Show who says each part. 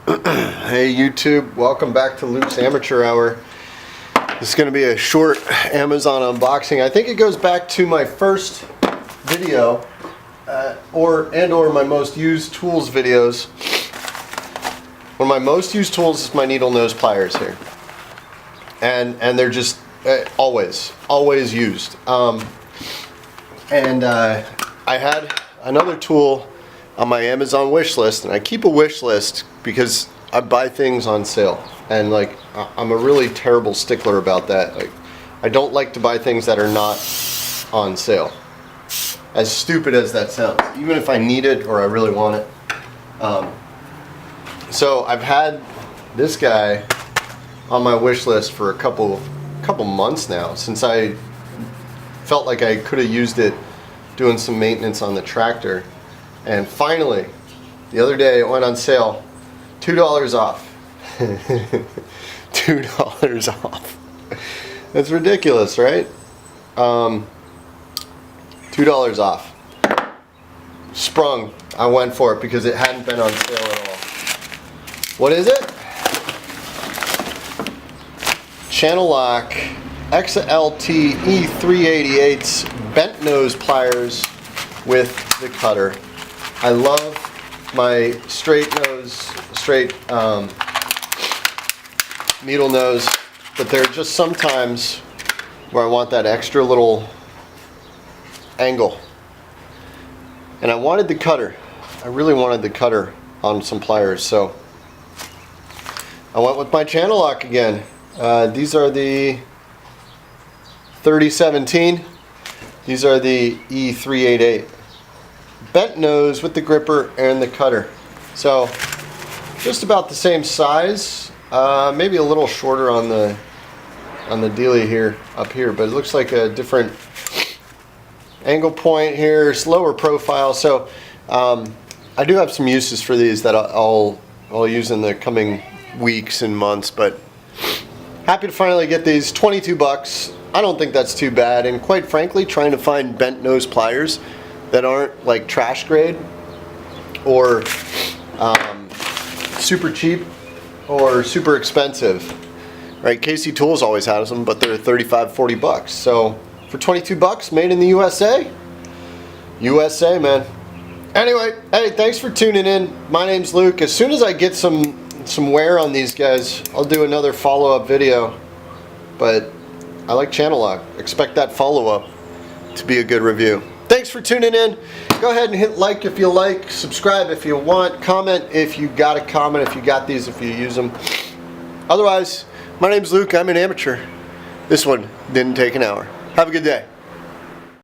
Speaker 1: Hey YouTube, welcome back to Luke's Amateur Hour. This is going to be a short Amazon unboxing. I think it goes back to my first video or my most used tools videos. One of my most used tools is my needle nose pliers here, and they're just always used. I had another tool on my Amazon wish list, and I keep a wish list because I buy things on sale, and like I'm a really terrible stickler about that. Like, I don't like to buy things that are not on sale, as stupid as that sounds, even if I need it or I really want it. So I've had this guy on my wish list for a couple months now, since I felt like I could have used it doing some maintenance on the tractor. And finally, the other day it went on sale, $2 off. $2 off. That's ridiculous, right? $2 off. Sprung. I went for it because it hadn't been on sale at all. What is it? Channellock XLT E388's bent nose pliers with the cutter. I love my straight needle nose, but there are just sometimes where I want that extra little angle. And I wanted the cutter. I really wanted the cutter on some pliers, so I went with my Channellock again. These are the 3017. These are the E388. Bent nose with the gripper and the cutter. So just about the same size, maybe a little shorter on the dealie here, up here, but it looks like a different angle point here, slower profile. So I do have some uses for these that I'll use in the coming weeks and months, but happy to finally get these. 22 bucks. I don't think that's too bad, and quite frankly, trying to find bent nose pliers that aren't like trash grade or super cheap or super expensive, right? KC Tools always has them, but they're 35-40 bucks. So for 22 bucks, made in the USA, man. Anyway, hey, thanks for tuning in. My name's Luke. As soon as I get some wear on these guys, I'll do another follow-up video, but I like Channellock. Expect that follow-up to be a good review. Thanks for tuning in. Go ahead and hit like if you like, subscribe if you want, comment if you got a comment, if you got these, if you use them. Otherwise, my name's Luke. I'm an amateur. This one didn't take an hour. Have a good day.